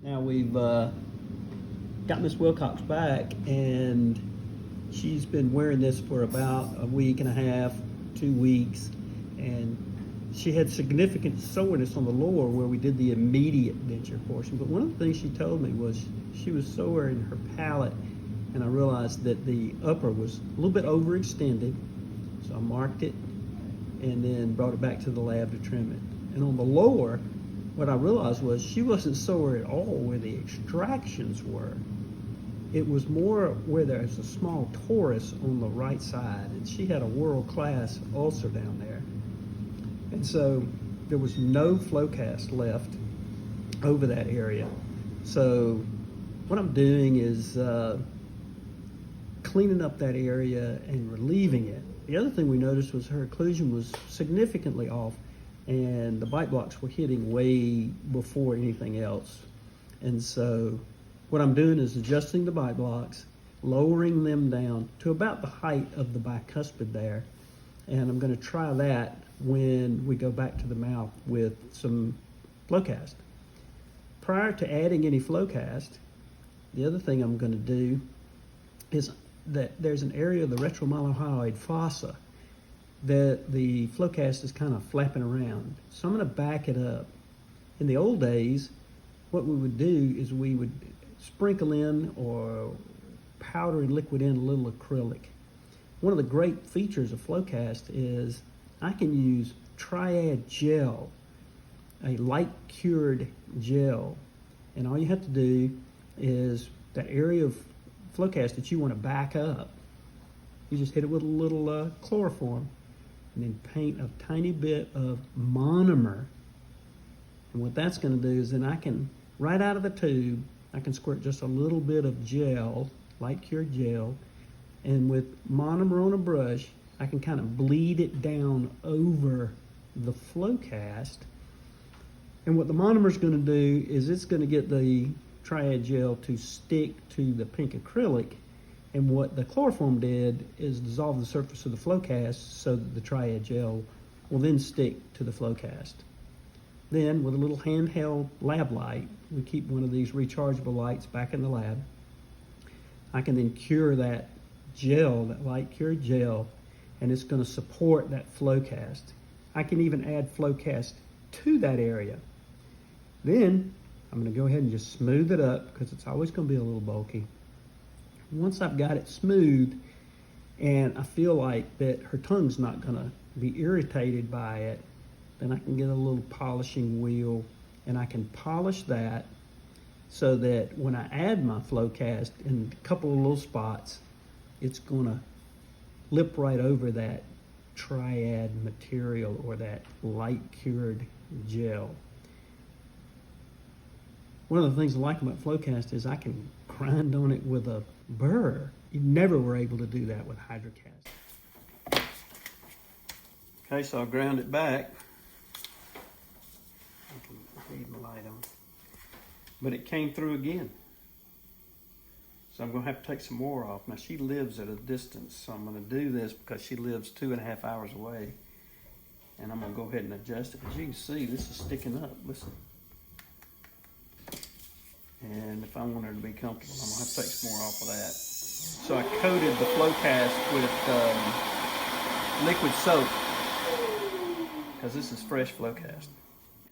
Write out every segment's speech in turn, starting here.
Now we've got Miss Wilcox back, and she's been wearing this for about a week and a half, 2 weeks, and she had significant soreness on the lower where we did the immediate denture portion. But one of the things she told me was she was sore in her palate, and I realized that the upper was a little bit overextended, so I marked it and then brought it back to the lab to trim it. And on the lower, what I realized was she wasn't sore at all where the extractions were. It was more where there's a small torus on the right side, and she had a world-class ulcer down there. And so there was no flow cast left over that area. So what I'm doing is cleaning up that area and relieving it. The other thing we noticed was her occlusion was significantly off, and the bite blocks were hitting way before anything else. And so what I'm doing is adjusting the bite blocks, lowering them down to about the height of the bicuspid there. And I'm going to try that when we go back to the mouth with some flow cast. Prior to adding any flow cast, the other thing I'm going to do is that there's an area of the retromylohyoid fossa that the flow cast is kind of flapping around. So I'm going to back it up. In the old days, what we would do is we would sprinkle in or powder and liquid in a little acrylic. One of the great features of flow cast is I can use triad gel, a light cured gel, and all you have to do is that area of flow cast that you want to back up, you just hit it with a little chloroform and then paint a tiny bit of monomer. And what that's going to do is then I can, right out of the tube, I can squirt just a little bit of gel, light cured gel, and with monomer on a brush, I can kind of bleed it down over the flow cast. And what the monomer is going to do is it's going to get the triad gel to stick to the pink acrylic, and what the chloroform did is dissolve the surface of the flow cast so that the triad gel will then stick to the flow cast. Then with a little handheld lab light, we keep one of these rechargeable lights back in the lab, I can then cure that gel, that light cured gel, and it's going to support that flow cast. I can even add flow cast to that area. Then I'm going to go ahead and just smooth it up because it's always going to be a little bulky. Once I've got it smooth and I feel like that her tongue's not going to be irritated by it, then I can get a little polishing wheel and I can polish that so that when I add my flow cast in a couple of little spots, it's going to lip right over that triad material or that light cured gel. One of the things I like about flow cast is I can grind on it with a burr. You never were able to do that with hydrocast. Okay, so I ground it back. I can leave the light on. But it came through again. So I'm going to have to take some more off. Now she lives at a distance, so I'm going to do this because she lives 2.5 hours away. And I'm going to go ahead and adjust it. As you can see, this is sticking up. Listen. And if I want her to be comfortable, I'm going to have to take some more off of that. So I coated the flow cast with liquid soap because this is fresh flow cast.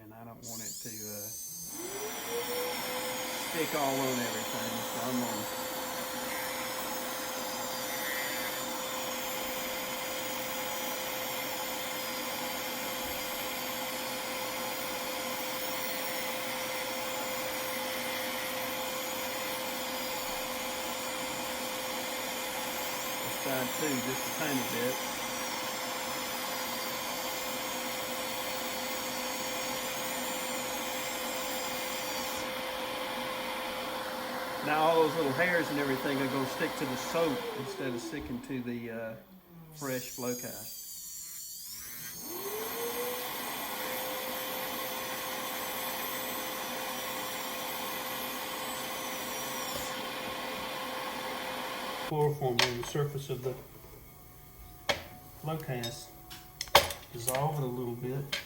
And I don't want it to stick all on everything. So I'm going to side too, just a tiny bit. Now all those little hairs and everything are going to stick to the soap instead of sticking to the fresh flow cast. Chloroform on the surface of the flow cast, dissolve it a little bit,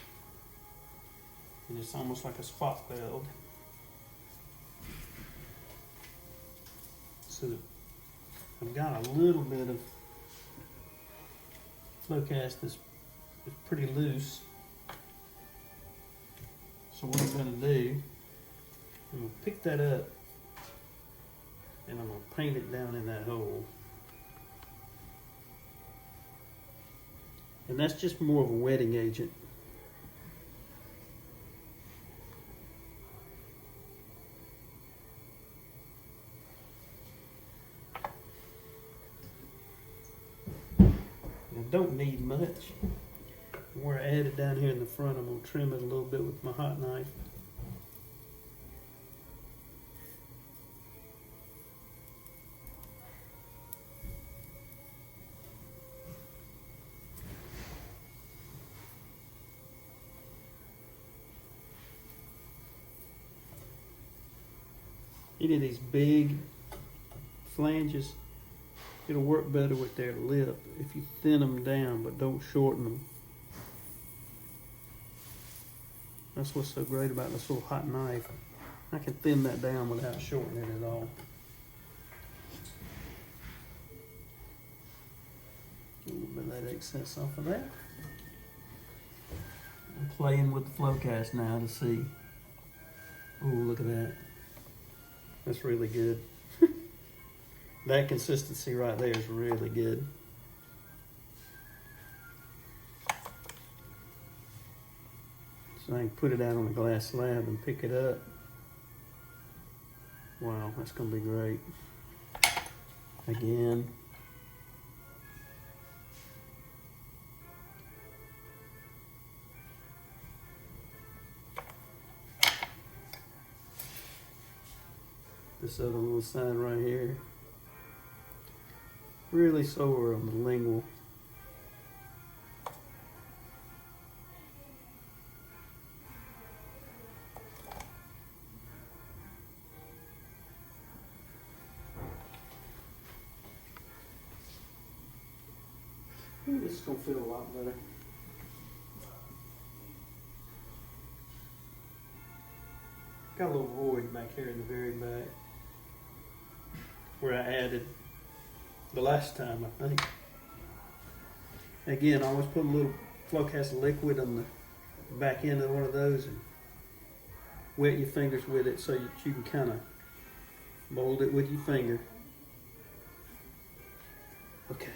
and it's almost like a spot weld. so that I've got a little bit of flow cast that's pretty loose. So what I'm going to do, I'm going to pick that up and I'm going to paint it down in that hole. And that's just more of a wetting agent. I don't need much. Where I added down here in the front, I'm going to trim it a little bit with my hot knife. Any of these big flanges, it'll work better with their lip if you thin them down, but don't shorten them. That's what's so great about this little hot knife. I can thin that down without shortening it at all. A little bit of that excess off of that. I'm playing with the flow cast now to see. Oh, look at that. That's really good. That consistency right there is really good. So I can put it out on a glass slab and pick it up. Wow, that's gonna be great. Again. This other little side right here. Really sore on the lingual. This is gonna feel a lot better. Got a little void back here in the very back where I added the last time, I think. Again, I always put a little flow cast liquid on the back end of one of those and wet your fingers with it so that you can kind of mold it with your finger. Okay.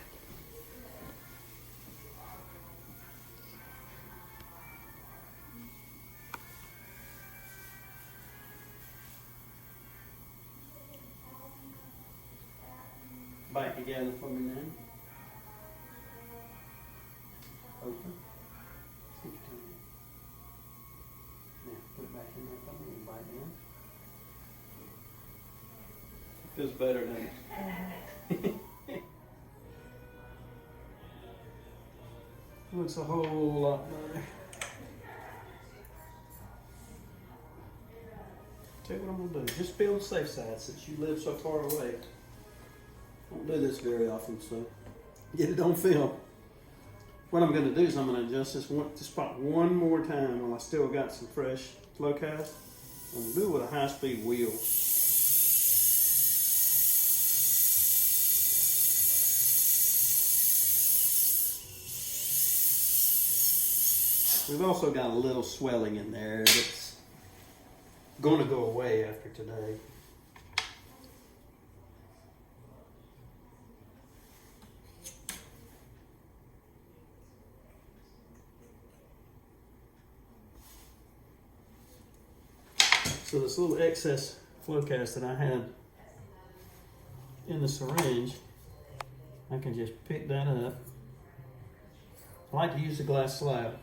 Back together for me now. Open. Now put it back in there for me and bite in. Feels better, doesn't it? Looks a whole lot better. Tell you what I'm gonna do. Just be on the safe side since you live so far away. Don't do this very often, so get it on film. What I'm going to do is I'm going to adjust this spot one more time while I still got some fresh flow cast. I'm going to do it with a high-speed wheel. We've also got a little swelling in there that's going to go away after today. So this little excess flow cast that I had in the syringe, I can just pick that up. I like to use the glass slab.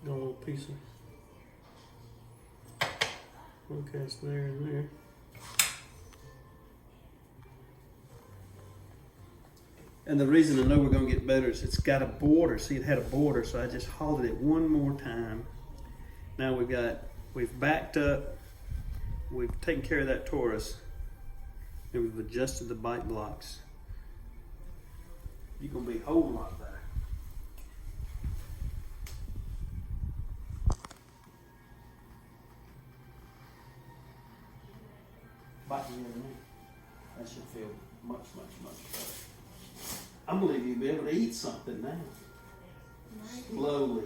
Got a little piece of flow cast there and there. And the reason I know we're going to get better is it's got a border. See, it had a border, so I just hauled it one more time. Now we've backed up, we've taken care of that torus. And we've adjusted the bite blocks. You're gonna be a whole lot better. Bite the other end. That should feel much better. I believe you'll be able to eat something now. Slowly.